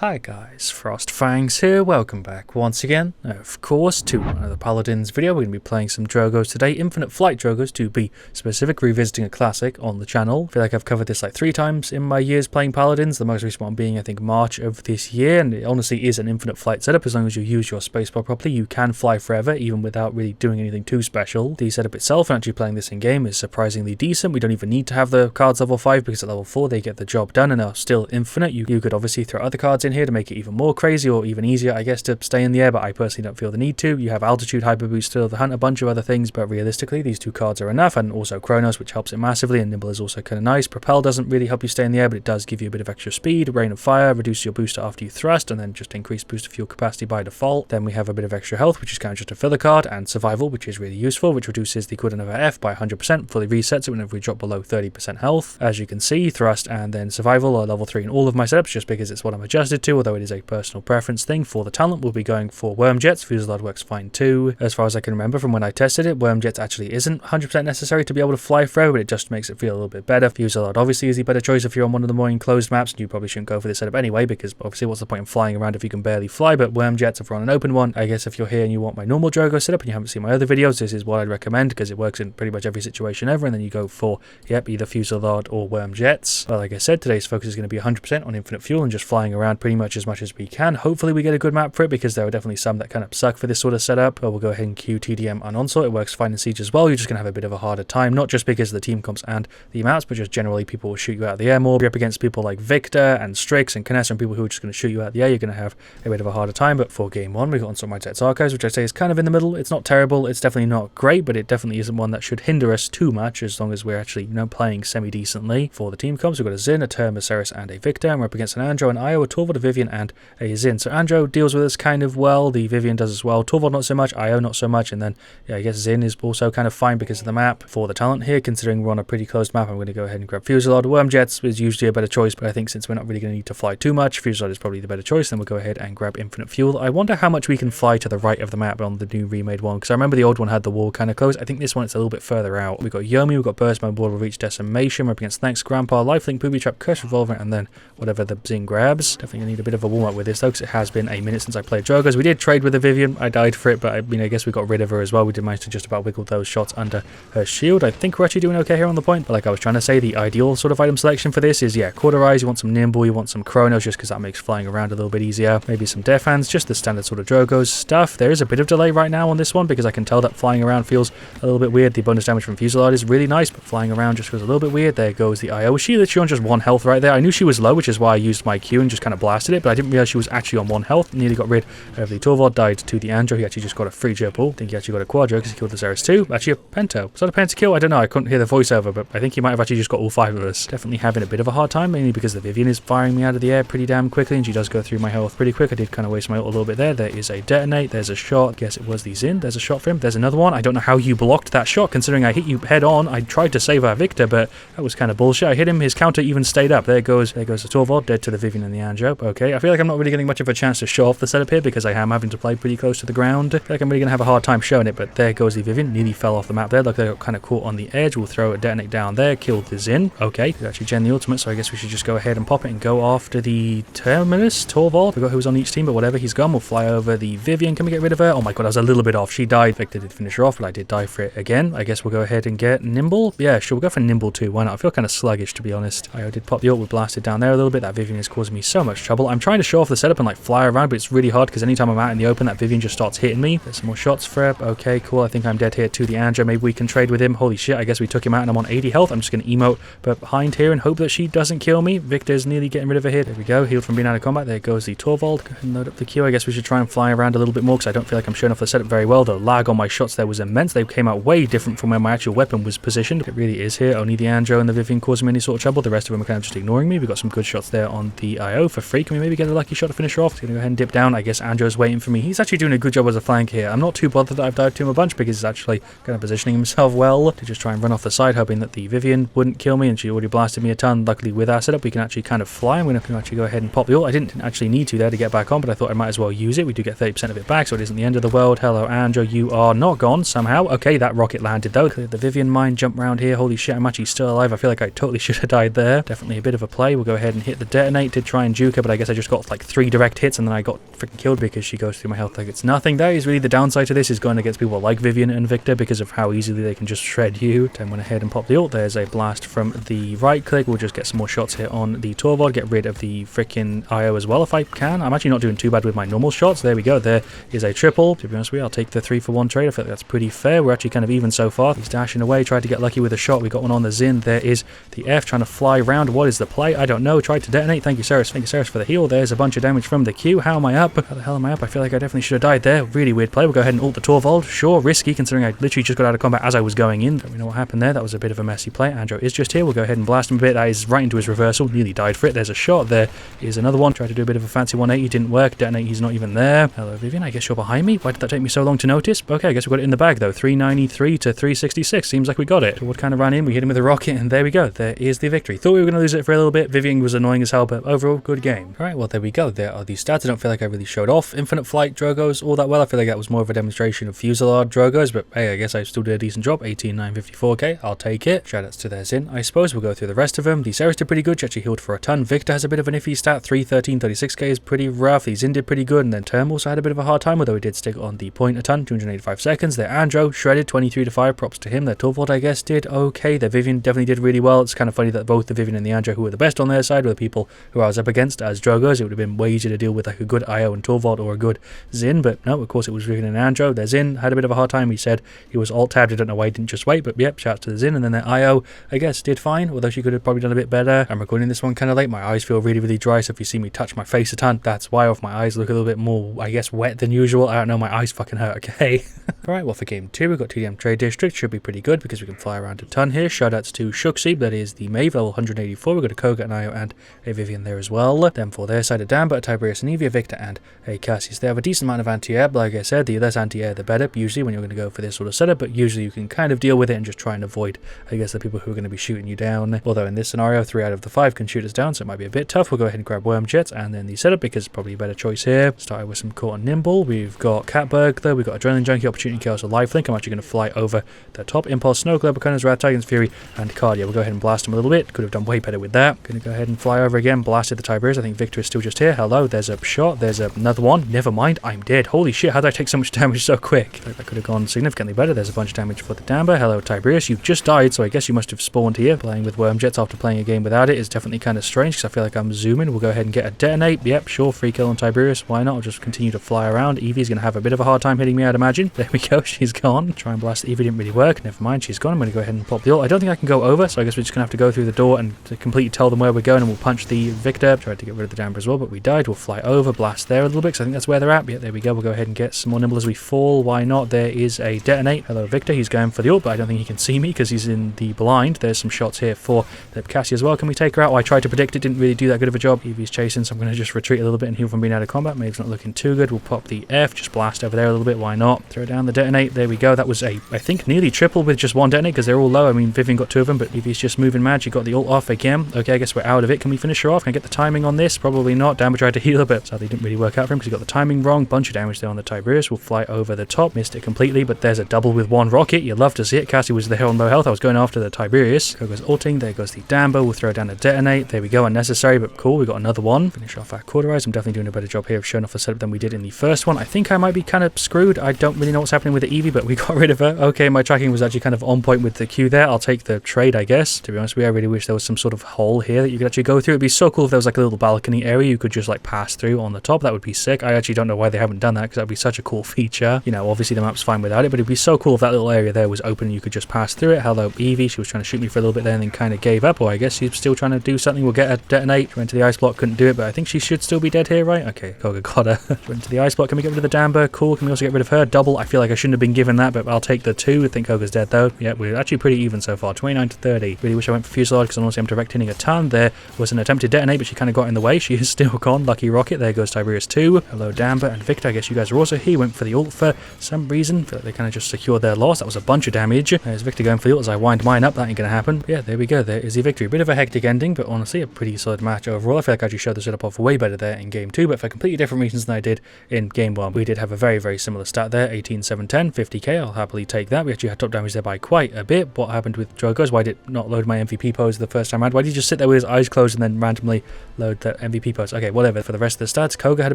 Hi guys, FrostFangs here, welcome back once again, of course, to another Paladins video. We're going to be playing some Drogoz today, Infinite Flight Drogoz to be specific, revisiting a classic on the channel. I feel like I've covered this like 3 times in my years playing Paladins, the most recent one being I think March of this year, and it honestly is an infinite flight setup. As long as you use your spacebar properly, you can fly forever, even without really doing anything too special. The setup itself, and actually playing this in game, is surprisingly decent. We don't even need to have the cards level 5 because at level 4 they get the job done and are still infinite. You could obviously throw other cards in here to make it even more crazy or even easier, I guess, to stay in the air, but I personally don't feel the need to. You have altitude, hyper boost, still the hunt, a bunch of other things, but realistically these 2 cards are enough, and also Chronos, which helps it massively, and Nimble is also kind of nice. Propel doesn't really help you stay in the air, but it does give you a bit of extra speed. Rain of Fire reduces your booster after you thrust, and then just increase booster fuel capacity by default. Then we have a bit of extra health, which is kind of just a filler card, and Survival, which is really useful, which reduces the cooldown of our F by 100%, fully resets it whenever we drop below 30% health. As you can see, Thrust and then Survival are level 3 in all of my setups, just because it's what I'm adjusted to, although it is a personal preference thing. For the talent, we'll be going for Wormjets. Fusillade works fine too. As far as I can remember from when I tested it, Wormjets actually isn't 100% necessary to be able to fly forever, but it just makes it feel a little bit better. Fusillade obviously is the better choice if you're on one of the more enclosed maps, and you probably shouldn't go for this setup anyway, because obviously what's the point in flying around if you can barely fly. But Wormjets, if we're on an open one, I guess if you're here and you want my normal Drogoz setup and you haven't seen my other videos, this is what I'd recommend, because it works in pretty much every situation ever, and then you go for, yep, either Fusillade or Wormjets. But like I said, today's focus is going to be 100% on infinite fuel and just flying around pretty much as we can. Hopefully we get a good map for it, because there are definitely some that kind of suck for this sort of setup. But we'll go ahead and queue TDM on Onslaught. It works fine in Siege as well. You're just going to have a bit of a harder time, not just because of the team comps and the amounts, but just generally people will shoot you out of the air more. You're up against people like Victor and Strix and Canessa and people who are just going to shoot you out of the air. You're going to have a bit of a harder time. But for game 1, we've got Onslaught Mindset's Archives, which I say is kind of in the middle. It's not terrible. It's definitely not great, but it definitely isn't one that should hinder us too much, as long as we're actually, playing semi-decently. For the team comps, we've got a Xin, a Term, a Ceres, and a Victor. And we're up against an Andro, an Io, a Torvald, a Vivian, and a Xin. So Andro deals with us kind of well. The Vivian does as well. Torvald not so much. Io not so much. And then, yeah, I guess Xin is also kind of fine because of the map. For the talent here, considering we're on a pretty closed map, I'm going to go ahead and grab Fusillade. Wormjets is usually a better choice, but I think since we're not really going to need to fly too much, Fusillade is probably the better choice. Then we'll go ahead and grab Infinite Fuel. I wonder how much we can fly to the right of the map on the new remade one, because I remember the old one had the wall kind of closed. I think this one it's a little bit further out. We've got Yomi, we've got Burst Mode, Border Reach, Decimation. We're up against Thanks, Grandpa, Lifelink, Booby Trap, Curse Revolver, and then whatever the Xin grabs. Definitely going to need a bit of a warm up with this though, because it has been a minute since I played Drogoz. We did trade with the Vivian. I died for it, but I guess we got rid of her as well. We did manage to just about wiggle those shots under her shield. I think we're actually doing okay here on the point, but like I was trying to say, the ideal sort of item selection for this is, yeah, Cauterize. You want some Nimble, you want some Chronos, just because that makes flying around a little bit easier. Maybe some Death Hands, just the standard sort of Drogoz stuff. There is a bit of delay right now on this one, because I can tell that flying around feels a little bit weird. The bonus damage from Fusillade is really nice, but flying around just feels a little bit weird. There goes the Io. She literally on just 1 health right there. I knew she was low, which is why I used my Q and just kind of blasted it, but I didn't realize she was actually on 1 health. Nearly got rid of the Torvald, died to the Andro. He actually just got a free gerbil. I think he actually got a quadro because he killed the Ceres too. Actually a pento. Was that a penta kill? I don't know. I couldn't hear the voiceover, but I think he might have actually just got all 5 of us. Definitely having a bit of a hard time, mainly because the Vivian is firing me out of the air pretty damn quickly, and she does go through my health pretty quick. I did kind of waste my ult a little bit there. There is a detonate. There's a shot. Guess it was the Xin. There's a shot for him. There's another one. I don't know how you blocked that shot, considering I hit you head on. I tried to save our Victor, but that was kind of bullshit. I hit him. His counter even stayed up. There goes the Torvald, dead to the Vivian and the Andro. Okay, I feel like I'm not really getting much of a chance to show off the setup here, because I am having to play pretty close to the ground. I feel like I'm really going to have a hard time showing it, but there goes the Vivian. Nearly fell off the map there. Look, they got kind of caught on the edge. We'll throw a detonate down there. Killed the Xin. Okay, could actually gen the ultimate, so I guess we should just go ahead and pop it and go after the Terminus, Torvald. Forgot who was on each team, but whatever, he's gone. We'll fly over the Vivian. Can we get rid of her? Oh my god, I was a little bit off. She died. Victor did finish her off, but I did die for it again. I guess we'll go ahead and get Nimble. Yeah, sure, we'll go for Nimble too. Why not? I feel kind of sluggish, to be honest. I did pop the ult. We blasted down there a little bit. That Vivian is causing me so much trouble. I'm trying to show off the setup and like fly around, but it's really hard because anytime I'm out in the open, that Vivian just starts hitting me. There's some more shots for her. Okay, cool. I think I'm dead here to the Andro. Maybe we can trade with him. Holy shit, I guess we took him out and I'm on 80 health. I'm just going to emote but behind here and hope that she doesn't kill me. Victor's nearly getting rid of her here. There we go. Healed from being out of combat. There goes the Torvald. Go ahead and load up the Q. I guess we should try and fly around a little bit more, because I don't feel like I'm showing off the setup very well. The lag on my shots there was immense. They came out way different from where my actual weapon was positioned. It really is here. Only the Andro and the Vivian causing me any sort of trouble. The rest of them are kind of just ignoring me. We've got some good shots there on the Io for free. Can we maybe get a lucky shot to finish her off? He's going to go ahead and dip down. I guess Andro's waiting for me. He's actually doing a good job as a flank here. I'm not too bothered that I've died to him a bunch, because he's actually kind of positioning himself well to just try and run off the side, hoping that the Vivian wouldn't kill me, and she already blasted me a ton. Luckily with our setup we can actually kind of fly. I'm going to actually go ahead and pop the ult. I didn't actually need to there to get back on, but I thought I might as well use it. We do get 30% of it back, so it isn't the end of the world. Hello Andro, you are not gone somehow. Okay, that rocket landed though. The Vivian mine jump around here. Holy shit, I'm actually still alive. I feel like I totally should have died there. Definitely a bit of a play. We'll go ahead and hit the detonate. Did try and juke her, but I guess I just got like 3 direct hits and then I got freaking killed because she goes through my health like it's nothing. That is really the downside to this, is going against people like Vivian and Victor because of how easily they can just shred you. Then went ahead and popped the ult. There's a blast from the right click. We'll just get some more shots here on the Torvald, get rid of the freaking IO as well if I can. I'm actually not doing too bad with my normal shots. There we go. There is a triple. To be honest with you, I'll take the 3-for-1 trade. I feel like that's pretty fair. We're actually kind of even so far. He's dashing away, tried to get lucky with a shot. We got one on the Zin. There is the F trying to fly around. What is the play? I don't know. Tried to detonate. Thank you, Ceres. Thank you, Ceres, for the heal. There's a bunch of damage from the Q. How am I up? How the hell am I up? I feel like I definitely should have died there. Really weird play. We'll go ahead and ult the Torvald. Sure, risky considering I literally just got out of combat as I was going in. Don't really know what happened there. That was a bit of a messy play. Andro is just here. We'll go ahead and blast him a bit. That is right into his reversal. Nearly died for it. There's a shot. There is another one. Tried to do a bit of a fancy 180. Didn't work. Detonate. He's not even there. Hello, Vivian. I guess you're behind me. Why did that take me so long to notice? Okay, I guess we got it in the bag though. 393 to 366. Seems like we got it. What kind of ran in? We hit him with a rocket and there we go. There is the victory. Thought we were going to lose it for a little bit. Vivian was annoying as hell, but overall, good game. Alright, well, there we go. There are the stats. I don't feel like I really showed off Infinite Flight Drogoz all that well. I feel like that was more of a demonstration of Fusillade Drogoz, but hey, I guess I still did a decent job. 18,954k. I'll take it. Shoutouts to their Zin, I suppose. We'll go through the rest of them. The Ceres did pretty good. She actually healed for a ton. Victor has a bit of an iffy stat. 313.36k is pretty rough. The Zin did pretty good, and then Term also had a bit of a hard time, although he did stick on the point a ton. 285 seconds. Their Andro shredded 23 to 5. Props to him. Their Torvald, I guess, did okay. Their Vivian definitely did really well. It's kind of funny that both the Vivian and the Andro, who were the best on their side, were the people who I was up against as Drogoz. It would have been way easier to deal with like a good IO and Torvald or a good Zin, but no, of course it was Vivian and Andro. Their Zin had a bit of a hard time. He said he was alt-tabbed. I don't know why he didn't just wait, but yep, shout out to the Zin. And then their IO, I guess, did fine, although she could have probably done a bit better. I'm recording this one kind of late. My eyes feel really, really dry, so if you see me touch my face a ton, that's why. If my eyes look a little bit more, I guess, wet than usual, I don't know, my eyes fucking hurt, okay? Alright, well, for game 2, we've got TDM Trade District. Should be pretty good because we can fly around a ton here. Shoutouts to Shuxi, that is the Maeve, level 184. We've got a Koga, an IO, and a Vivian there as well. Then for their side, a Damba, a Tiberius, an Evie, a Victor, and a Cassius. They have a decent amount of anti-air, but like I said, the less anti-air, the better, usually when you're going to go for this sort of setup, but usually you can kind of deal with it and just try and avoid, I guess, the people who are going to be shooting you down. Although in this scenario, 3 out of the 5 can shoot us down, so it might be a bit tough. We'll go ahead and grab Worm Jets and then the setup because it's probably a better choice here. Started with some Court and Nimble. We've got Cat Burglar, we've got Adrenaline Junkie, Opportunity Chaos, a Lifelink. I'm actually going to fly over the top. Impulse, Snow Globe, Baconas, Rat Titan's Fury, and Cardia. We'll go ahead and blast him a little bit. Could have done way better with that. Going to go ahead and fly over again. Blasted the Tiberius. I think Victor is still just here. Hello, there's a shot. There's another one. Never mind, I'm dead. Holy shit, how did I take so much damage so quick? I think that could have gone significantly better. There's a bunch of damage for the Damba. Hello, Tiberius. You've just died, so I guess you must have spawned here. Playing with Worm Jets after playing a game without it is definitely kind of strange because I feel like I'm zooming. We'll go ahead and get a detonate. Yep, sure, free kill on Tiberius. Why not? I'll just continue to fly around. Evie's going to have a bit of a hard time hitting me, I'd imagine. There we go, she's gone. Try and blast Evie didn't really work. Never mind, she's gone. I'm going to go ahead and pop the ult. I don't think I can go over, so I guess we're just going to have to go through the door and to completely tell them where we're going, and we'll punch the Victor. Tried to get rid of the Damba as well, but we died. We'll fly over, blast there a little bit, because I think that's where they're at. Yeah, there we go. We'll go ahead and get some more Nimble as we fall. Why not? There is a detonate. Hello, Victor. He's going for the ult, but I don't think he can see me because he's in the blind. There's some shots here for the Cassie as well. Can we take her out? Oh, I tried to predict it. Didn't really do that good of a job. Evie's chasing, so I'm going to just retreat a little bit and heal from being out of combat. Maeve's not looking too good. We'll pop the F. Just blast over there a little bit. Why not? Throw down the detonate. There we go. That was I think, nearly triple with just one detonate because they're all low. I mean, Vivian got 2 of them, but Evie's just moving mad. She got the ult off again. Okay, I guess we're out of it. Can we finish her off? Can I get the timing on this? Probably not. Damba tried to heal her, but sadly didn't really work out for him because he got the timing wrong. Bunch of damage there on the Tiberius. We'll fly over the top. Missed it completely, but there's a double with 1 rocket. You love to see it. Cassie was there on low health. I was going after the Tiberius. Kogo's ulting. There goes the Damba. We'll throw down a detonate. There we go. Unnecessary, but cool. We got another one. Finish off our Cauterize. I'm definitely doing a better job here of showing off the setup than we did in the first one. I think I might be kind of screwed. I don't really know what's happening with the Evie, but we got rid of her. Okay, my tracking was actually kind of on point with the Q there. I'll take the trade, I guess. To be honest with you, I really wish there was some sort of hole here that you could actually go through. It'd be so cool if there was like a little balcony area you could just like pass through on the top. That would be sick. I actually don't know why they haven't done that because that would be such a cool feature. You know, obviously the map's fine without it, but it'd be so cool if that little area there was open and you could just pass through it. Hello, Evie. She was trying to shoot me for a little bit there and then kind of gave up, or I guess she's still trying to do something. We'll get a detonate. Went to the ice block, couldn't do it, but I think she should still be dead here, right? Okay, Koga got her. Went to the ice block. Can we get rid of the Damba? Cool. Can we also get rid of her? Double. I feel like I shouldn't have been given that, but I'll take the 2. I think Koga's dead though. Yeah, we're actually pretty even so far. 29 to 30. Really wish I went for Fusillade because honestly I'm direct hitting a ton. There was an attempted detonate, but she kind of got in the way. She is still gone. Lucky rocket. There goes Tiberius 2. Hello, Damba and Victor. I guess you guys are also here. Went for the ult for some reason. Feel like they kind of just secured their loss. That was a bunch of damage. There's Victor going for the ult as I wind mine up. That ain't going to happen. But yeah, there we go. There is the victory. A bit of a hectic ending, but honestly a pretty solid match overall. I feel like I actually showed the setup off way better there in game 2, but for completely different reasons than I did in game 1. We did have a very, very similar stat there. 18, 7, 10, 50k. I'll happily take that. We actually had top damage there by quite a bit. What happened with Drogoz? Why did it not load my MVP pose the first time around? Why did he just sit there with his eyes closed and then randomly load the MVP post. Okay, whatever. For the rest of the stats, Koga had a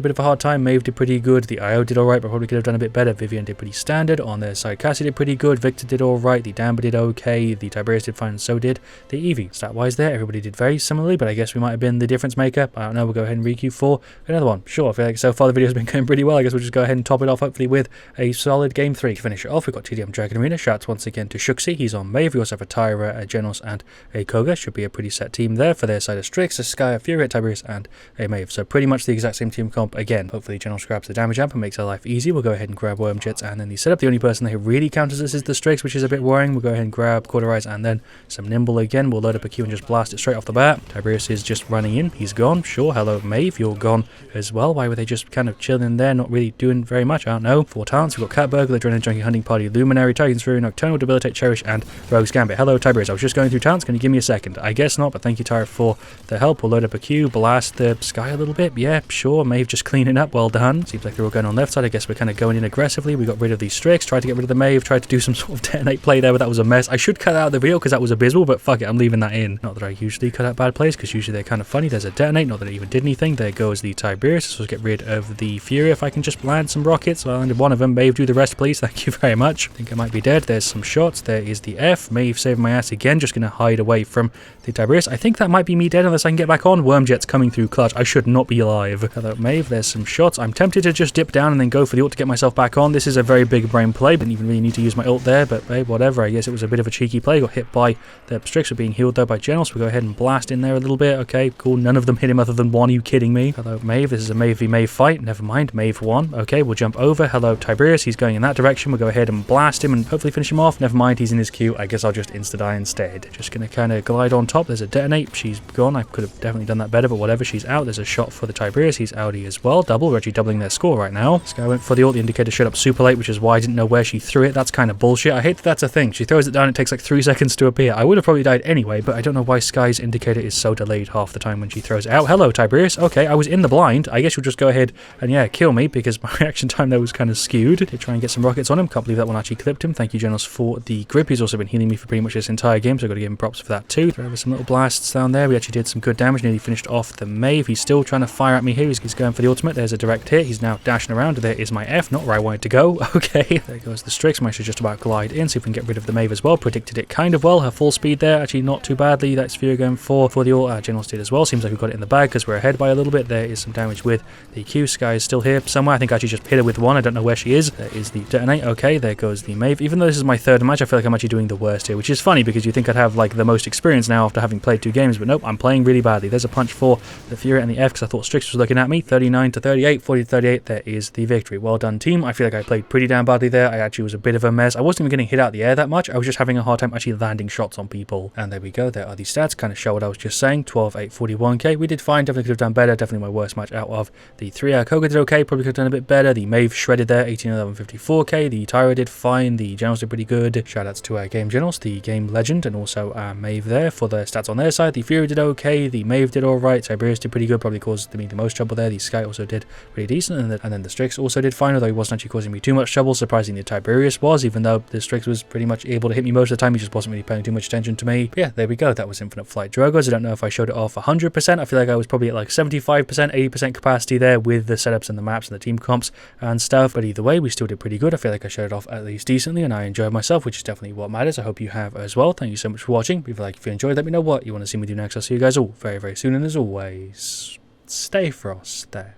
bit of a hard time. Maeve did pretty good. The IO did alright, but probably could have done a bit better. Vivian did pretty standard. On their side, Cassie did pretty good. Victor did alright. The Damba did okay. The Tiberius did fine, and so did the Eevee. Stat-wise there, everybody did very similarly, but I guess we might have been the difference maker. I don't know. We'll go ahead and requeue for another one. Sure, I feel like so far the video's been going pretty well. I guess we'll just go ahead and top it off, hopefully with a solid game 3. To finish it off, we've got TDM Dragon Arena. Shouts once again to Shuxi. He's on Maeve. We also have a Tyra, a Genos, and a Koga. Should be a pretty set team there. For their side of Strix, a Sky, a Fury, a Tiberius, and a Maeve. So pretty much the exact same team comp again. Hopefully Genos grabs the damage amp and makes our life easy. We'll go ahead and grab Wormjets and then the setup. The only person that really counters us is the Strix, which is a bit worrying. We'll go ahead and grab Cauterize and then some Nimble again. We'll load up a Q and just blast it straight off the bat. Tiberius is just running in. He's gone. Sure. Hello, Maeve. You're gone as well. Why were they just kind of chilling there, not really doing very much? I don't know. 4 talents. We've got Cat Burglar, Adrenaline Junkie, Hunting Party, Luminary, Titan's Fury, Nocturnal, Debilitate, Cherish, and Rogue's Gambit. Hello, Tiberius. I was just going through talents. Can you give me a second? I guess not, but thank you, Tyra, for the help. We'll load up a Q, blast the Sky a little bit. Yeah, sure. Maeve just cleaning up. Well done. Seems like they're all going on left side. I guess we're kind of going in aggressively. We got rid of these Strix, tried to get rid of the Maeve, tried to do some sort of detonate play there, but that was a mess. I should cut that out of the video because that was abysmal, but fuck it, I'm leaving that in. Not that I usually cut out bad plays because usually they're kind of funny. There's a detonate, not that it even did anything. There goes the Tiberius. So let's get rid of the Fury if I can just land some rockets. I landed one of them. Maeve, do the rest, please. Thank you very much. I think I might be dead. There's some shots. There is the F. Maeve saving my ass again. Just going to hide away from the Tiberius. I think that might be me dead unless I can get back on. Wormjet's coming through clutch. I should not be alive. Hello, Maeve. There's some shots. I'm tempted to just dip down and then go for the ult to get myself back on. This is a very big brain play. Didn't even really need to use my ult there, but hey, whatever. I guess it was a bit of a cheeky play. Got hit by the Strix. We're being healed though by Genos. We'll go ahead and blast in there a little bit. Okay, cool. None of them hit him other than one. Are you kidding me? Hello, Maeve. This is a Maeve v Maeve fight. Never mind. Maeve won. Okay, we'll jump over. Hello, Tiberius. He's going in that direction. We'll go ahead and blast him and hopefully finish him off. Never mind. He's in his queue. I guess I'll just insta-die instead. Just going to kind of glide on top. There's a detonate. She's gone. I could have definitely done that better, but whatever. She's out. There's a shot for the Tiberius. He's outie as well. Double. We're actually doubling their score right now. This guy went for the ult. The indicator showed up super late, which is why I didn't know where she threw it. That's kind of bullshit. I hate that that's a thing. She throws it down. It takes like 3 seconds to appear. I would have probably died anyway, but I don't know why Sky's indicator is so delayed half the time when she throws it out. Hello, Tiberius. Okay, I was in the blind. I guess you'll just go ahead and, yeah, kill me because my reaction time there was kind of skewed. Did try and get some rockets on him. Can't believe that one actually clipped him. Thank you, Genos, for the grip. He's also been healing me for pretty much this entire game, so I've got to give him props for that too. Throw over some little blasts down there. We actually did some good damage. Nearly finished off the Maeve. He's still trying to fire at me here. He's going for the ultimate. There's a direct hit. He's now dashing around. There is my F. Not where I wanted to go. Okay, there goes the Strix. Managed to just about glide in. See if we can get rid of the Maeve as well. Predicted it kind of well. Her full speed there. Actually not too badly. That's Sphere going for the ult. Genos did as well. Seems like we've got it in the bag because we're ahead by a little bit. There is some damage with the Q. Sky is still here somewhere. I think I actually just hit her with one. I don't know where she is. There is the detonate. Okay, there goes the Maeve. Even though this is my third match, I feel like I'm actually doing the worst here, which is funny because you think I'd have like the most experience now after having played 2 games, but nope, I'm playing really badly. There's a punch for the Fury and the F because I thought Strix was looking at me. 39 to 38, 40 to 38. There is the victory. Well done, team. I feel like I played pretty damn badly there. I actually was a bit of a mess. I wasn't even getting hit out of the air that much. I was just having a hard time actually landing shots on people. And there we go. There are the stats. Kind of show what I was just saying. 12, 8, 41k. We did fine. Definitely could have done better. Definitely my worst match out of the 3. Koga did okay. Probably could have done a bit better. The Maeve shredded there. 18, 11, 54k. The Tyra did fine. The Genos did pretty good. Shoutouts to our game Genos, the game legend, and also Maeve there for the stats on their side. The Fury did okay. The Maeve did alright. Tiberius did pretty good. Probably caused me the most trouble there. The Sky also did pretty decent. And then the Strix also did fine, although he wasn't actually causing me too much trouble. Surprisingly, Tiberius was, even though the Strix was pretty much able to hit me most of the time. He just wasn't really paying too much attention to me. But yeah, there we go. That was Infinite Flight Drogoz. I don't know if I showed it off 100%. I feel like I was probably at like 75%, 80% capacity there with the setups and the maps and the team comps and stuff. But either way, we still did pretty good. I feel like I showed it off at least decently and I enjoyed myself, which is definitely what matters. I hope you have as well. Thank you so much for watching. If you enjoyed, let me know what you want to see me do next. I'll see you guys all very, very soon. And as always, stay Frost there.